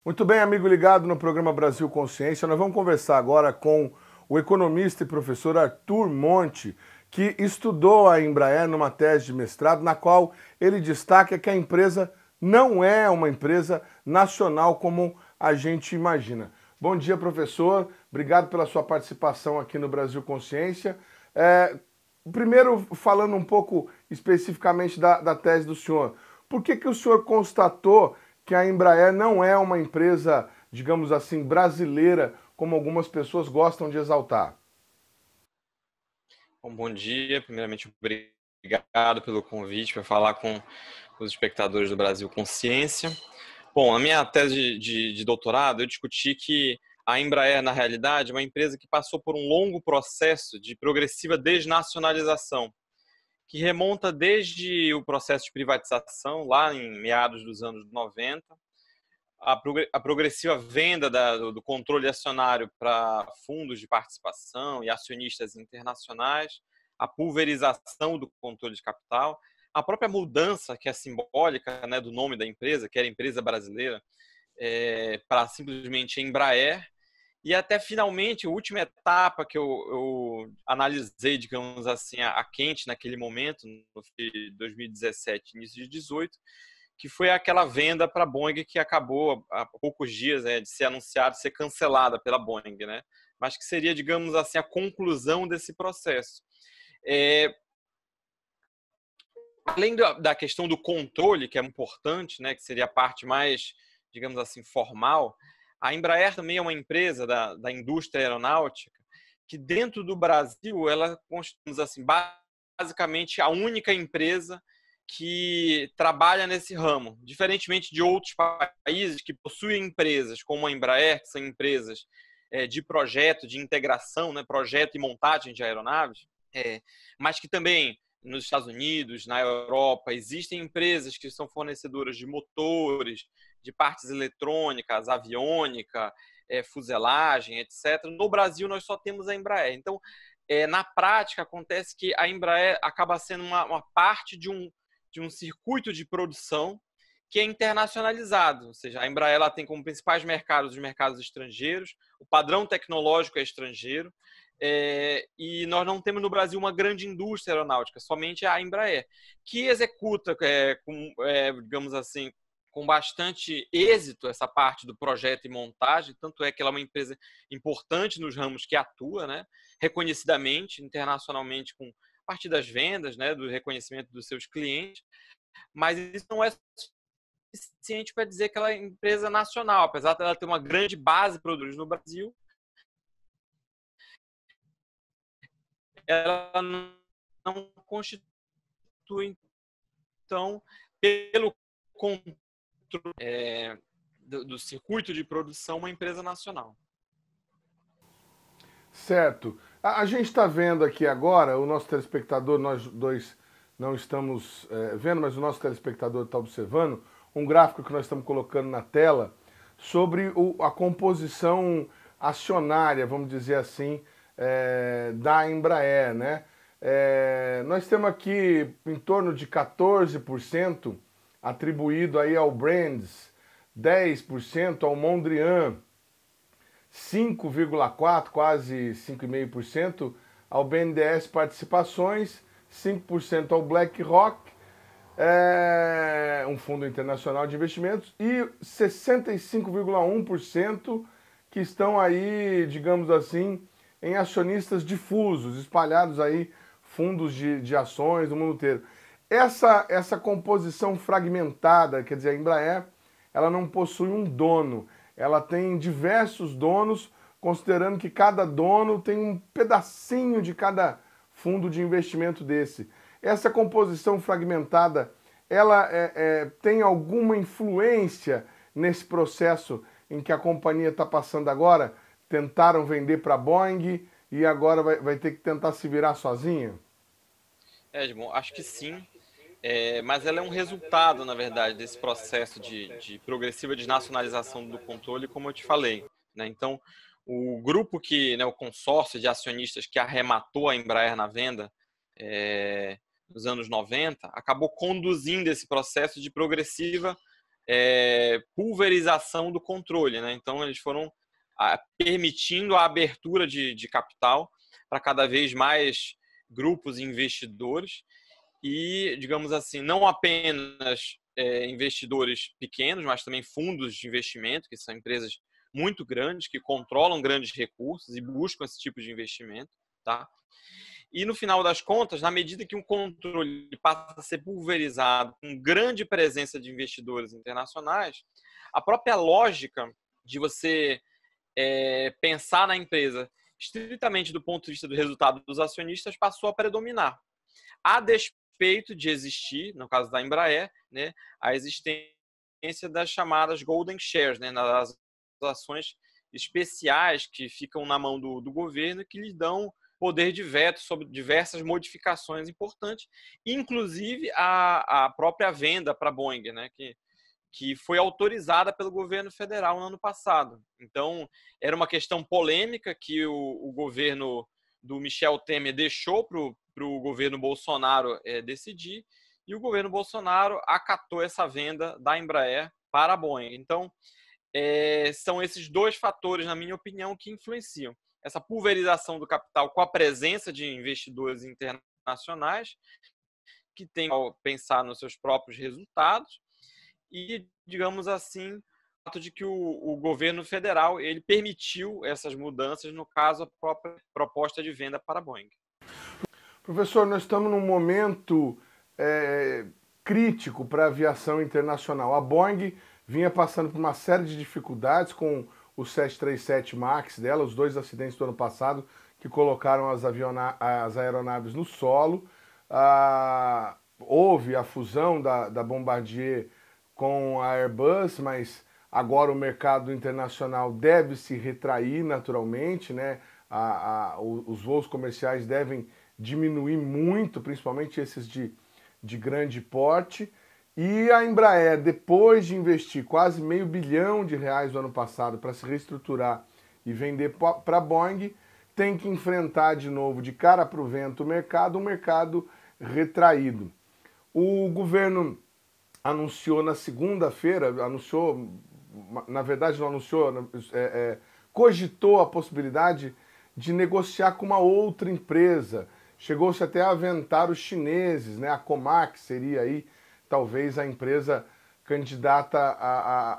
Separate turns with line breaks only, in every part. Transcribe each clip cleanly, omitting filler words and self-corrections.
Muito bem, amigo ligado no programa Brasil Consciência. Nós vamos conversar agora com o economista e professor Arthur Monte, que estudou a Embraer numa tese de mestrado, na qual ele destaca que a empresa não é uma empresa nacional como a gente imagina. Bom dia, professor. Obrigado pela sua participação aqui no Brasil Consciência. Primeiro, falando um pouco especificamente da tese do senhor, por que o senhor constatou que a Embraer não é uma empresa, digamos assim, brasileira, como algumas pessoas gostam de exaltar?
Bom dia. Primeiramente, obrigado pelo convite para falar com os espectadores do Brasil Consciência. Bom, a minha tese de doutorado, eu discuti que a Embraer, na realidade, é uma empresa que passou por um longo processo de progressiva desnacionalização, que remonta desde o processo de privatização, lá em meados dos anos 90, a progressiva venda do controle acionário para fundos de participação e acionistas internacionais, a pulverização do controle de capital, a própria mudança, que é simbólica, né, do nome da empresa, que era empresa brasileira, para simplesmente Embraer, e até finalmente a última etapa que eu analisei, digamos assim, a quente naquele momento, no fim de 2017, início de 2018, que foi aquela venda para a Boeing que acabou há poucos dias de ser anunciada, ser cancelada pela Boeing, né? Mas que seria, digamos assim, a conclusão desse processo. Além da questão do controle, que é importante, né, que seria a parte mais, digamos assim, formal, a Embraer também é uma empresa da indústria aeronáutica que dentro do Brasil ela constitui, assim, basicamente a única empresa que trabalha nesse ramo, diferentemente de outros países que possuem empresas como a Embraer, que são empresas de projeto, de integração, né, projeto e montagem de aeronaves, mas que também nos Estados Unidos, na Europa, existem empresas que são fornecedoras de motores, de partes eletrônicas, aviônica, fuselagem, etc. No Brasil, nós só temos a Embraer. Então, na prática, acontece que a Embraer acaba sendo uma parte de um circuito de produção que é internacionalizado, ou seja, a Embraer ela tem como principais mercados os mercados estrangeiros, o padrão tecnológico é estrangeiro, e nós não temos no Brasil uma grande indústria aeronáutica, somente a Embraer, que executa, digamos assim, com bastante êxito essa parte do projeto e montagem, tanto é que ela é uma empresa importante nos ramos que atua, né, reconhecidamente, internacionalmente, com a partir das vendas, né, do reconhecimento dos seus clientes, mas isso não é suficiente para dizer que ela é empresa nacional, apesar de ela ter uma grande base de produtos no Brasil, ela não constitui, então, pelo controle do circuito de produção, uma empresa nacional.
Certo. A gente está vendo aqui agora, o nosso telespectador, nós dois não estamos vendo, mas o nosso telespectador está observando, um gráfico que nós estamos colocando na tela sobre a composição acionária, vamos dizer assim, da Embraer, né? Nós temos aqui em torno de 14% atribuído aí ao Brands, 10% ao Mondrian, 5,4%, quase 5,5% ao BNDES Participações, 5% ao BlackRock, um fundo internacional de investimentos, e 65,1% que estão aí, digamos assim, em acionistas difusos, espalhados aí, fundos de ações do mundo inteiro. Essa composição fragmentada, quer dizer, a Embraer, ela não possui um dono, ela tem diversos donos, considerando que cada dono tem um pedacinho de cada fundo de investimento desse. Essa composição fragmentada, ela tem alguma influência nesse processo em que a companhia está passando agora? Tentaram vender para a Boeing e agora vai ter que tentar se virar sozinha?
Edmond, acho que sim. Mas ela é um resultado, na verdade, desse processo de progressiva desnacionalização do controle, como eu te falei, né? Então, o grupo o consórcio de acionistas que arrematou a Embraer na venda nos anos 90, acabou conduzindo esse processo de progressiva pulverização do controle, né? Então, eles foram permitindo a abertura de capital para cada vez mais grupos e investidores e, digamos assim, não apenas investidores pequenos, mas também fundos de investimento, que são empresas muito grandes, que controlam grandes recursos e buscam esse tipo de investimento, tá? E, no final das contas, na medida que um controle passa a ser pulverizado, com grande presença de investidores internacionais, a própria lógica de você pensar na empresa estritamente do ponto de vista do resultado dos acionistas passou a predominar. A despeito de existir, no caso da Embraer, né, a existência das chamadas Golden Shares, né, das ações especiais que ficam na mão do governo que lhes dão poder de veto sobre diversas modificações importantes, inclusive a própria venda para a Boeing, né, que foi autorizada pelo governo federal no ano passado. Então, era uma questão polêmica que o governo do Michel Temer deixou para o governo Bolsonaro decidir, e o governo Bolsonaro acatou essa venda da Embraer para a Boeing. Então, são esses dois fatores, na minha opinião, que influenciam. Essa pulverização do capital com a presença de investidores internacionais que têm que pensar nos seus próprios resultados e, digamos assim, o fato de que o governo federal ele permitiu essas mudanças, no caso, a própria proposta de venda para a Boeing.
Professor, nós estamos num momento crítico para a aviação internacional. A Boeing vinha passando por uma série de dificuldades com o 737 MAX dela, os dois acidentes do ano passado que colocaram as aeronaves no solo. Houve a fusão da Bombardier com a Airbus, mas agora o mercado internacional deve se retrair naturalmente, né? Os voos comerciais devem diminuir muito, principalmente esses de grande porte. E a Embraer, depois de investir quase R$500 bilhão no ano passado para se reestruturar e vender para a Boeing, tem que enfrentar de novo, de cara para o vento, um mercado retraído. O governo anunciou na segunda-feira, na verdade não anunciou, cogitou a possibilidade de negociar com uma outra empresa. Chegou-se até a aventar os chineses, né? A Comac seria aí talvez a empresa candidata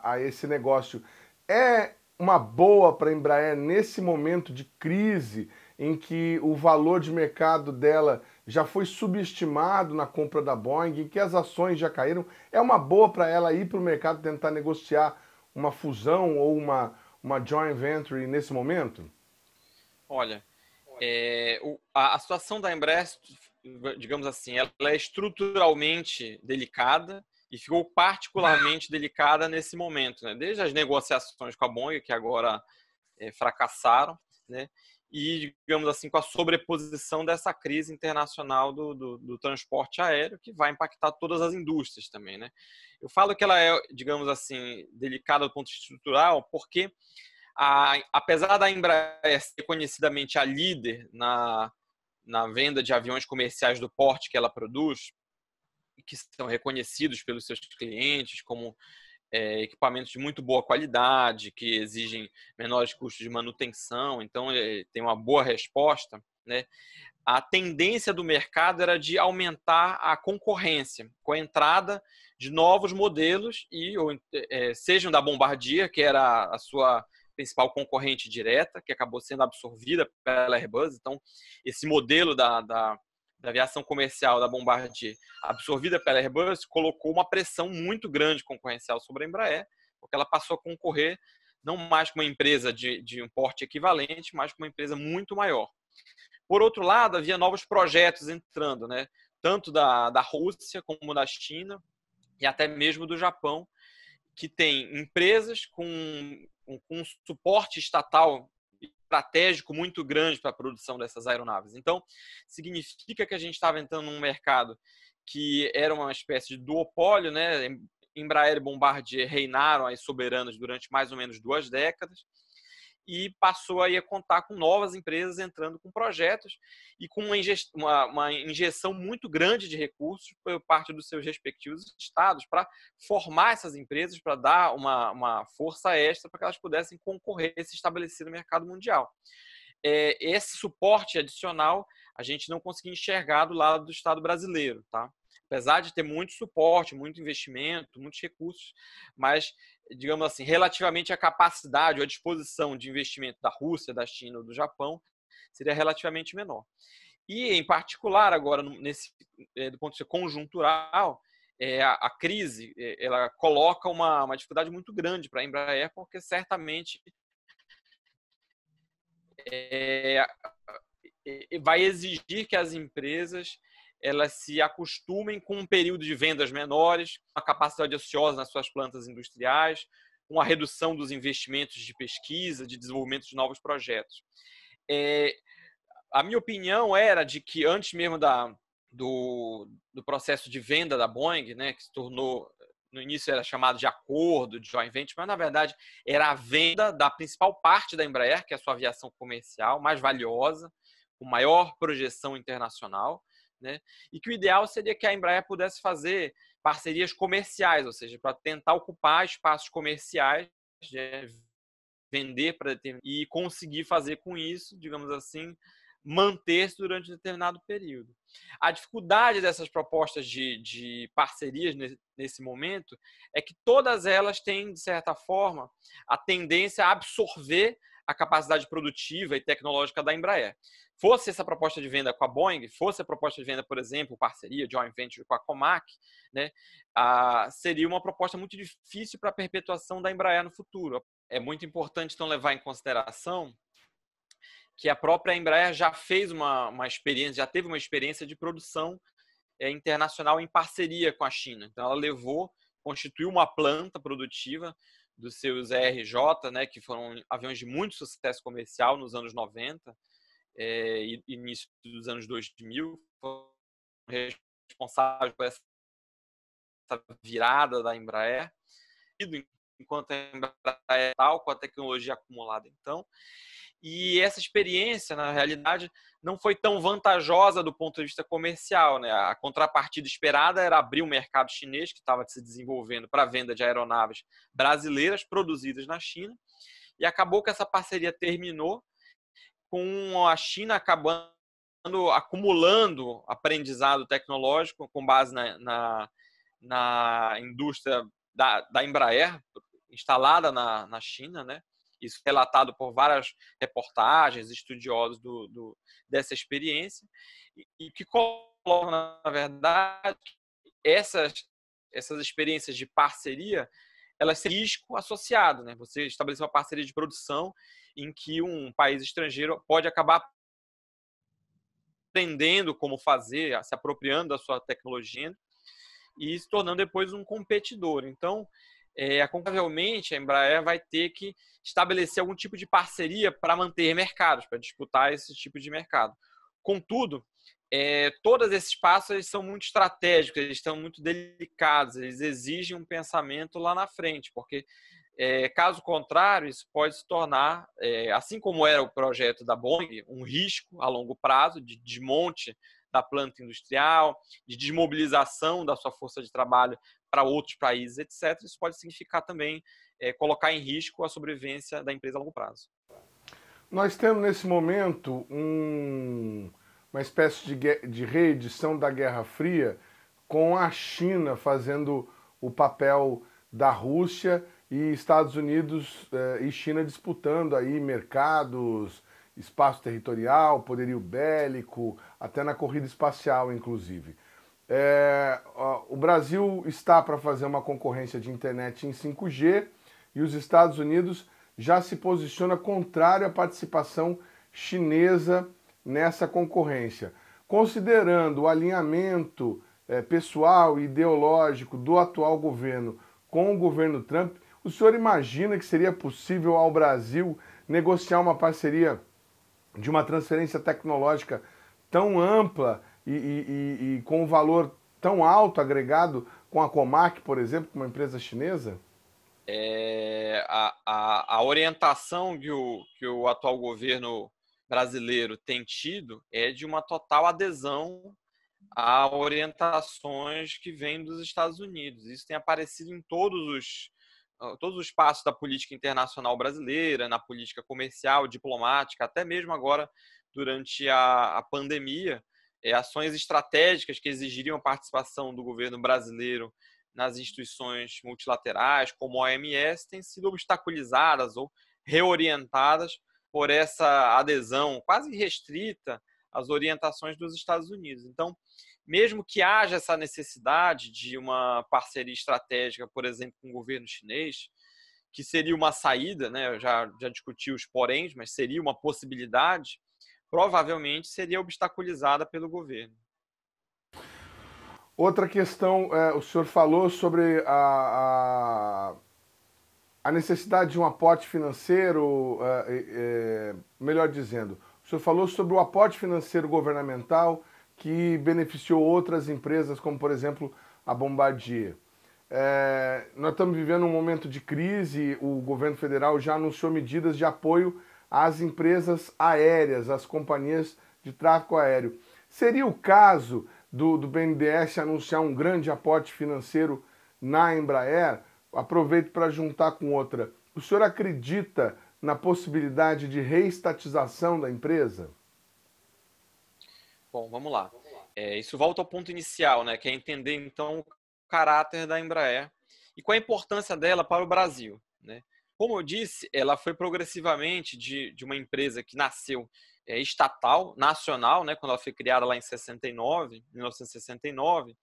a esse negócio. É uma boa para a Embraer nesse momento de crise em que o valor de mercado dela já foi subestimado na compra da Boeing, em que as ações já caíram? É uma boa para ela ir para o mercado tentar negociar uma fusão ou uma joint venture nesse momento?
Olha, a situação da Embraer, digamos assim, ela é estruturalmente delicada e ficou particularmente delicada nesse momento, né? Desde as negociações com a Boeing, que agora fracassaram, né? E, digamos assim, com a sobreposição dessa crise internacional do transporte aéreo, que vai impactar todas as indústrias também, né? Eu falo que ela é, digamos assim, delicada do ponto de vista estrutural, porque apesar da Embraer ser conhecidamente a líder na venda de aviões comerciais do porte que ela produz, que são reconhecidos pelos seus clientes como equipamentos de muito boa qualidade, que exigem menores custos de manutenção, então tem uma boa resposta, né? A tendência do mercado era de aumentar a concorrência com a entrada de novos modelos, sejam da Bombardier, que era a sua principal concorrente direta, que acabou sendo absorvida pela Airbus. Então, esse modelo da aviação comercial da Bombardier, absorvida pela Airbus, colocou uma pressão muito grande concorrencial sobre a Embraer, porque ela passou a concorrer não mais com uma empresa de um porte equivalente, mas com uma empresa muito maior. Por outro lado, havia novos projetos entrando, né? Tanto da Rússia como da China e até mesmo do Japão, que tem empresas com um suporte estatal estratégico muito grande para a produção dessas aeronaves. Então, significa que a gente estava entrando num mercado que era uma espécie de duopólio, né? Embraer e Bombardier reinaram as soberanas durante mais ou menos 2 décadas, e passou aí a contar com novas empresas entrando com projetos e com uma injeção muito grande de recursos por parte dos seus respectivos estados para formar essas empresas, para dar uma força extra para que elas pudessem concorrer e se estabelecer no mercado mundial. Esse suporte adicional a gente não conseguia enxergar do lado do Estado brasileiro, tá? Apesar de ter muito suporte, muito investimento, muitos recursos, mas, digamos assim, relativamente à capacidade ou à disposição de investimento da Rússia, da China ou do Japão, seria relativamente menor. E, em particular, agora, do ponto de vista conjuntural, a crise ela coloca uma dificuldade muito grande para a Embraer, porque certamente vai exigir que as empresas elas se acostumem com um período de vendas menores, uma capacidade ociosa nas suas plantas industriais, uma redução dos investimentos de pesquisa, de desenvolvimento de novos projetos. A minha opinião era de que antes mesmo do processo de venda da Boeing, né, que se tornou, no início era chamado de acordo, de joint venture, mas na verdade era a venda da principal parte da Embraer, que é a sua aviação comercial, mais valiosa, com maior projeção internacional, né? E que o ideal seria que a Embraer pudesse fazer parcerias comerciais, ou seja, para tentar ocupar espaços comerciais, vender para e conseguir fazer com isso, digamos assim, manter-se durante um determinado período. A dificuldade dessas propostas de parcerias nesse momento é que todas elas têm, de certa forma, a tendência a absorver a capacidade produtiva e tecnológica da Embraer. Fosse essa proposta de venda com a Boeing, fosse a proposta de venda, por exemplo, parceria, joint venture com a Comac, né, seria uma proposta muito difícil para a perpetuação da Embraer no futuro. É muito importante, então, levar em consideração que a própria Embraer já fez uma experiência, já teve uma experiência de produção internacional em parceria com a China. Então, ela constituiu uma planta produtiva dos seus ERJ, né, que foram aviões de muito sucesso comercial nos anos 90 e início dos anos 2000, foram responsáveis por essa virada da Embraer, enquanto a Embraer tal, com a tecnologia acumulada então. E essa experiência, na realidade, não foi tão vantajosa do ponto de vista comercial, né? A contrapartida esperada era abrir o mercado chinês, que estava se desenvolvendo para a venda de aeronaves brasileiras produzidas na China, e acabou que essa parceria terminou com a China acumulando aprendizado tecnológico com base na indústria da Embraer, instalada na China, né? Isso relatado por várias reportagens, estudiosos dessa experiência, e que colocam, na verdade, essas experiências de parceria, elas têm risco associado, né? Você estabelecer uma parceria de produção em que um país estrangeiro pode acabar aprendendo como fazer, se apropriando da sua tecnologia e se tornando depois um competidor. Então, provavelmente a Embraer vai ter que estabelecer algum tipo de parceria para manter mercados, para disputar esse tipo de mercado. Contudo, todos esses passos eles são muito estratégicos, eles estão muito delicados, eles exigem um pensamento lá na frente, porque caso contrário, isso pode se tornar, assim como era o projeto da Boeing, um risco a longo prazo de desmonte da planta industrial, de desmobilização da sua força de trabalho para outros países, etc. Isso pode significar também colocar em risco a sobrevivência da empresa a longo prazo.
Nós temos nesse momento uma espécie de reedição da Guerra Fria, com a China fazendo o papel da Rússia e Estados Unidos e China disputando aí mercados, espaço territorial, poderio bélico, até na corrida espacial, inclusive. O Brasil está para fazer uma concorrência de internet em 5G e os Estados Unidos já se posiciona contrário à participação chinesa nessa concorrência. Considerando o alinhamento pessoal e ideológico do atual governo com o governo Trump, o senhor imagina que seria possível ao Brasil negociar uma parceria de uma transferência tecnológica tão ampla e com um valor tão alto agregado com a Comac, por exemplo, uma empresa chinesa?
A orientação que o atual governo brasileiro tem tido é de uma total adesão a orientações que vêm dos Estados Unidos. Isso tem aparecido em todos os passos da política internacional brasileira, na política comercial, diplomática, até mesmo agora durante a pandemia, ações estratégicas que exigiriam a participação do governo brasileiro nas instituições multilaterais, como a OMS, têm sido obstaculizadas ou reorientadas por essa adesão quase restrita às orientações dos Estados Unidos. Então, mesmo que haja essa necessidade de uma parceria estratégica, por exemplo, com o governo chinês, que seria uma saída, né? Eu já discuti os poréns, mas seria uma possibilidade, provavelmente seria obstaculizada pelo governo.
Outra questão, o senhor falou sobre a necessidade de um aporte financeiro, melhor dizendo, o senhor falou sobre o aporte financeiro governamental que beneficiou outras empresas, como por exemplo a Bombardier. Nós estamos vivendo um momento de crise, o governo federal já anunciou medidas de apoio às empresas aéreas, às companhias de tráfego aéreo. Seria o caso do BNDES anunciar um grande aporte financeiro na Embraer? Aproveito para juntar com outra. O senhor acredita na possibilidade de reestatização da empresa?
Bom, vamos lá. Isso volta ao ponto inicial, né, que é entender, então, o caráter da Embraer e qual a importância dela para o Brasil, né? Como eu disse, ela foi progressivamente de uma empresa que nasceu estatal, nacional, né, quando ela foi criada lá em 1969,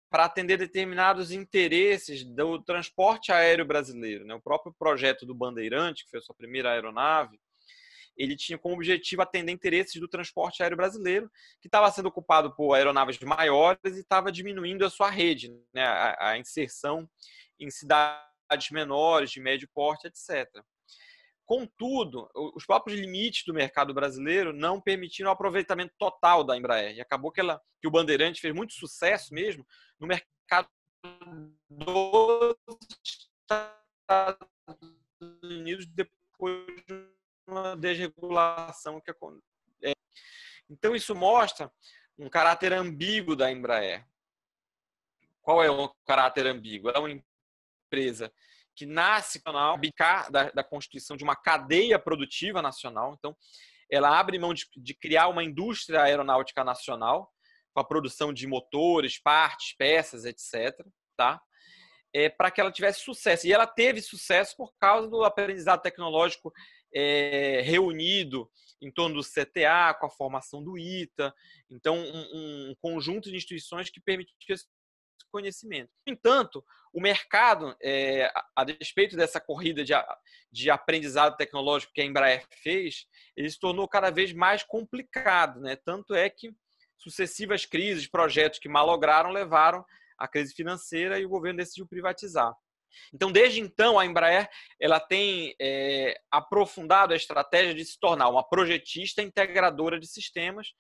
para atender determinados interesses do transporte aéreo brasileiro, né? O próprio projeto do Bandeirante, que foi a sua primeira aeronave, ele tinha como objetivo atender interesses do transporte aéreo brasileiro, que estava sendo ocupado por aeronaves maiores e estava diminuindo a sua rede, né? A inserção em cidades menores, de médio porte, etc. Contudo, os próprios limites do mercado brasileiro não permitiram o aproveitamento total da Embraer. E acabou que o Bandeirante fez muito sucesso mesmo no mercado dos Estados Unidos depois de uma desregulação que aconteceu. Então, isso mostra um caráter ambíguo da Embraer. Qual é o caráter ambíguo? É uma empresa que nasce da constituição de uma cadeia produtiva nacional. Então, ela abre mão de criar uma indústria aeronáutica nacional, com a produção de motores, partes, peças, etc., tá? Para que ela tivesse sucesso. E ela teve sucesso por causa do aprendizado tecnológico reunido em torno do CTA, com a formação do ITA. Então, um conjunto de instituições que permitiu esse conhecimento. No entanto, o mercado, a despeito dessa corrida de aprendizado tecnológico que a Embraer fez, ele se tornou cada vez mais complicado, né? Tanto é que sucessivas crises, projetos que malograram, levaram à crise financeira e o governo decidiu privatizar. Então, desde então, a Embraer ela tem aprofundado a estratégia de se tornar uma projetista integradora de sistemas,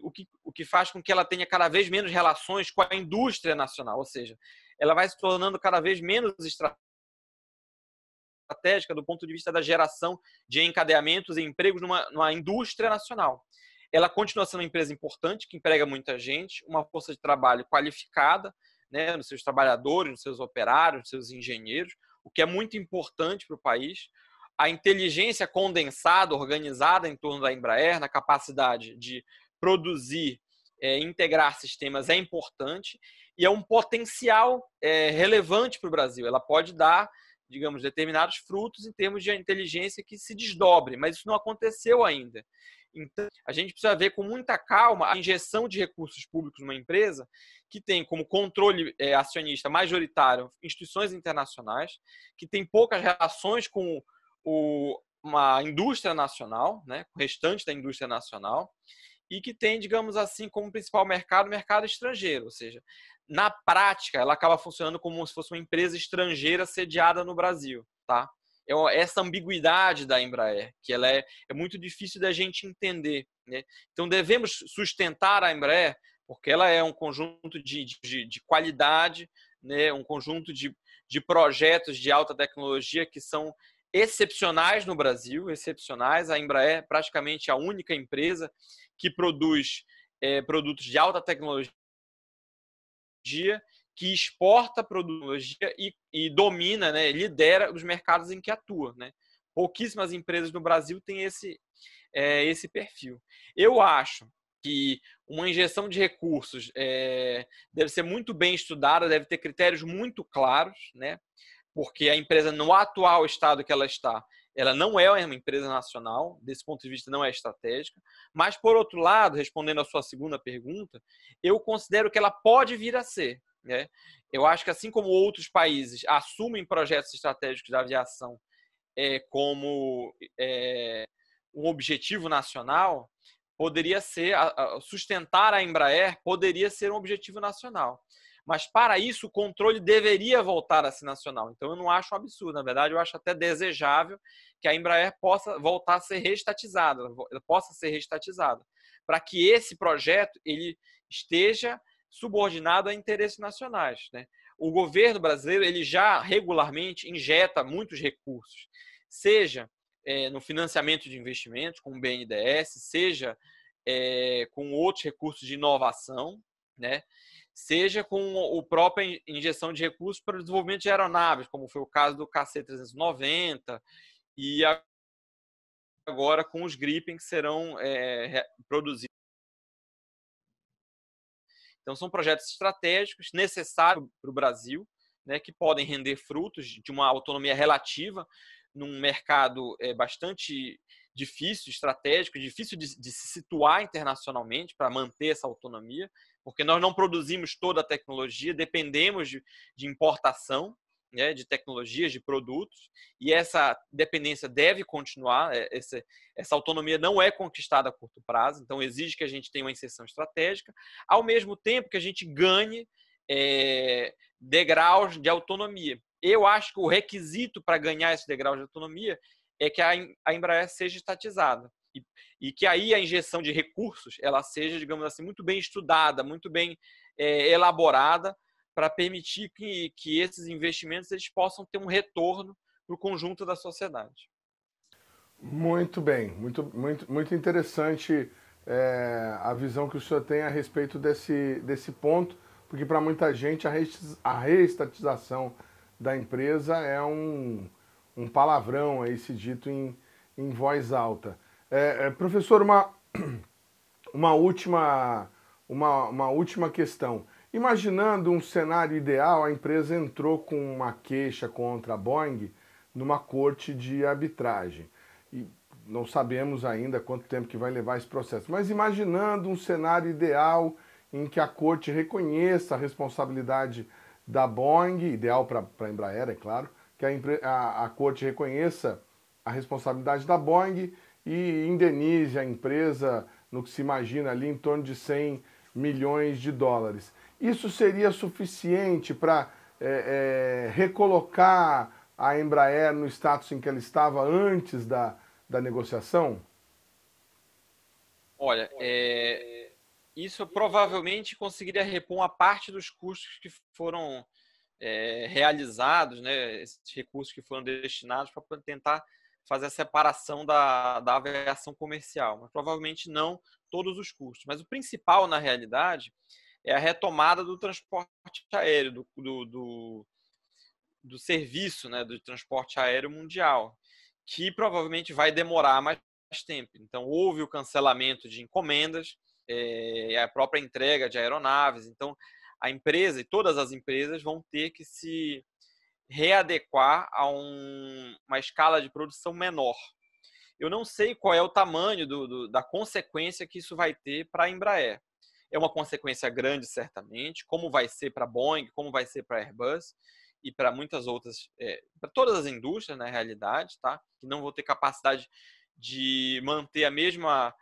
o que faz com que ela tenha cada vez menos relações com a indústria nacional, ou seja, ela vai se tornando cada vez menos estratégica do ponto de vista da geração de encadeamentos e empregos numa indústria nacional. Ela continua sendo uma empresa importante, que emprega muita gente, uma força de trabalho qualificada, né, nos seus trabalhadores, nos seus operários, nos seus engenheiros, o que é muito importante para o país. A inteligência condensada, organizada em torno da Embraer, na capacidade de produzir, integrar sistemas é importante e é um potencial relevante para o Brasil. Ela pode dar, digamos, determinados frutos em termos de inteligência que se desdobre, mas isso não aconteceu ainda. Então, a gente precisa ver com muita calma a injeção de recursos públicos numa empresa que tem como controle acionista majoritário instituições internacionais, que tem poucas relações com uma indústria nacional, né, com o restante da indústria nacional, e que tem, digamos assim, como principal mercado, o mercado estrangeiro. Ou seja, na prática, ela acaba funcionando como se fosse uma empresa estrangeira sediada no Brasil, tá? Essa ambiguidade da Embraer, que ela é muito difícil da gente entender, né? Então, devemos sustentar a Embraer, porque ela é um conjunto de qualidade, né? Um conjunto de de projetos de alta tecnologia que são excepcionais no Brasil, excepcionais. A Embraer é praticamente a única empresa que produz produtos de alta tecnologia, que exporta tecnologia e domina, né, lidera os mercados em que atua, né? Pouquíssimas empresas no Brasil têm esse perfil. Eu acho que uma injeção de recursos deve ser muito bem estudada, deve ter critérios muito claros, né? Porque a empresa, no atual estado que ela está, ela não é uma empresa nacional, desse ponto de vista não é estratégica, mas, por outro lado, respondendo à sua segunda pergunta, eu considero que ela pode vir a ser, né? Eu acho que, assim como outros países assumem projetos estratégicos da aviação como um objetivo nacional, poderia ser, sustentar a Embraer poderia ser um objetivo nacional. Mas, para isso, o controle deveria voltar a ser nacional. Então, eu não acho um absurdo. Na verdade, eu acho até desejável que a Embraer possa voltar a ser reestatizada, para que esse projeto ele esteja subordinado a interesses nacionais, né? O governo brasileiro ele já regularmente injeta muitos recursos, seja no financiamento de investimentos, com o BNDES, seja com outros recursos de inovação, né? Seja com a própria injeção de recursos para o desenvolvimento de aeronaves, como foi o caso do KC-390 e agora com os Gripen que serão produzidos. Então, são projetos estratégicos necessários para o Brasil, né, que podem render frutos de uma autonomia relativa num mercado bastante difícil, estratégico, difícil de se situar internacionalmente para manter essa autonomia, porque nós não produzimos toda a tecnologia, dependemos de importação, né, de tecnologias, de produtos, e essa dependência deve continuar. Essa autonomia não é conquistada a curto prazo, então exige que a gente tenha uma inserção estratégica, ao mesmo tempo que a gente ganhe degraus de autonomia. Eu acho que o requisito para ganhar esse degrau de autonomia é que a Embraer seja estatizada e que aí a injeção de recursos ela seja, digamos assim, muito bem estudada, muito bem elaborada para permitir que esses investimentos eles possam ter um retorno para o conjunto da sociedade.
Muito bem, muito interessante a visão que o senhor tem a respeito desse ponto, porque para muita gente a reestatização da empresa é um palavrão aí se dito em voz alta. Professor, uma última questão. Imaginando um cenário ideal, a empresa entrou com uma queixa contra a Boeing numa corte de arbitragem. E não sabemos ainda quanto tempo que vai levar esse processo. Mas imaginando um cenário ideal em que a corte reconheça a responsabilidade da Boeing, ideal para a Embraer, é claro, que a corte reconheça a responsabilidade da Boeing e indenize a empresa no que se imagina ali em torno de 100 milhões de dólares. Isso seria suficiente para recolocar a Embraer no status em que ela estava antes da negociação?
Olha, isso provavelmente conseguiria repor uma parte dos custos que foram realizados, né, esses recursos que foram destinados para tentar fazer a separação da aviação comercial, mas provavelmente não todos os custos. Mas o principal, na realidade, é a retomada do transporte aéreo, do serviço, né, do transporte aéreo mundial, que provavelmente vai demorar mais tempo. Então, houve o cancelamento de encomendas, a própria entrega de aeronaves. Então, a empresa e todas as empresas vão ter que se readequar a uma escala de produção menor. Eu não sei qual é o tamanho da consequência que isso vai ter para a Embraer. É uma consequência grande, certamente, como vai ser para a Boeing, como vai ser para a Airbus e para muitas outras, para todas as indústrias, na realidade, tá? Que não vão ter capacidade de manter a mesma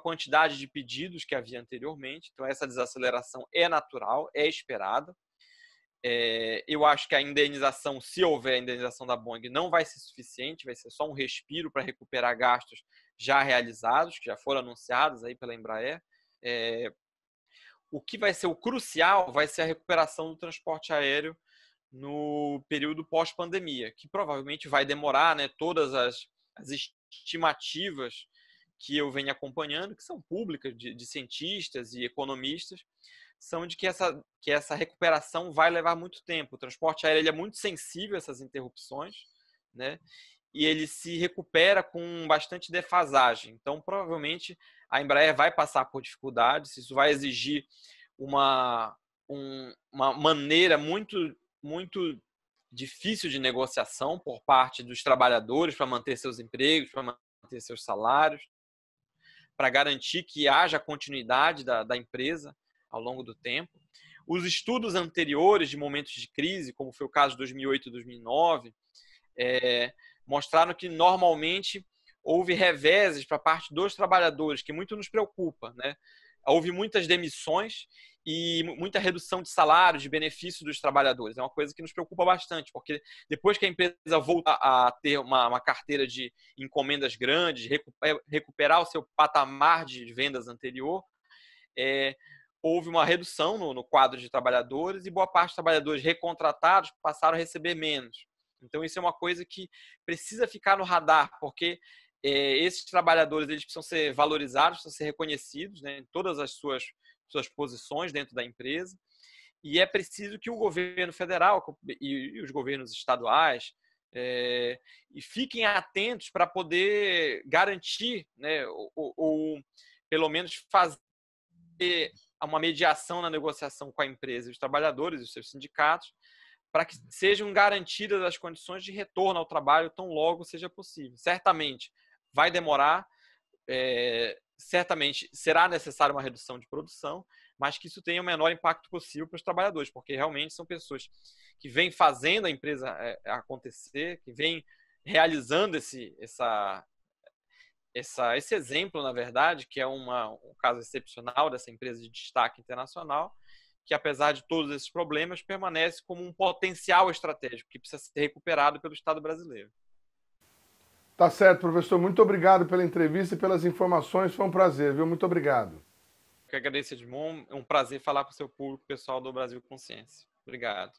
quantidade de pedidos que havia anteriormente. Então, essa desaceleração é natural, é esperada. Eu acho que a indenização, se houver a indenização da Boeing, não vai ser suficiente, vai ser só um respiro para recuperar gastos já realizados, que já foram anunciados aí pela Embraer. O que vai ser o crucial vai ser a recuperação do transporte aéreo no período pós-pandemia, que provavelmente vai demorar, né? Todas as estimativas que eu venho acompanhando, que são públicas, de cientistas e economistas, são de que essa recuperação vai levar muito tempo. O transporte aéreo ele é muito sensível a essas interrupções, né? E ele se recupera com bastante defasagem. Então, provavelmente, a Embraer vai passar por dificuldades, isso vai exigir uma maneira muito, muito difícil de negociação por parte dos trabalhadores para manter seus empregos, para manter seus salários, para garantir que haja continuidade da empresa ao longo do tempo. Os estudos anteriores de momentos de crise, como foi o caso de 2008 e 2009, mostraram que normalmente houve reveses para parte dos trabalhadores, que muito nos preocupa, né? Houve muitas demissões e muita redução de salário, de benefício dos trabalhadores. É uma coisa que nos preocupa bastante, porque depois que a empresa volta a ter uma carteira de encomendas grandes, recuperar o seu patamar de vendas anterior, houve uma redução no quadro de trabalhadores e boa parte dos trabalhadores recontratados passaram a receber menos. Então, isso é uma coisa que precisa ficar no radar, porque esses trabalhadores eles precisam ser valorizados, precisam ser reconhecidos, né, em todas as suas posições dentro da empresa. E é preciso que o governo federal e os governos estaduais e fiquem atentos para poder garantir, né, ou pelo menos fazer uma mediação na negociação com a empresa e os trabalhadores e os seus sindicatos, para que sejam garantidas as condições de retorno ao trabalho tão logo seja possível. Certamente vai demorar, certamente será necessária uma redução de produção, mas que isso tenha o menor impacto possível para os trabalhadores, porque realmente são pessoas que vêm fazendo a empresa acontecer, que vêm realizando esse exemplo, na verdade, que é um caso excepcional dessa empresa de destaque internacional, que apesar de todos esses problemas, permanece como um potencial estratégico que precisa ser recuperado pelo Estado brasileiro.
Tá certo, professor. Muito obrigado pela entrevista e pelas informações. Foi um prazer, viu? Muito obrigado.
Eu que agradeço, Edmond. É um prazer falar com o seu público, pessoal do Brasil Consciência. Obrigado.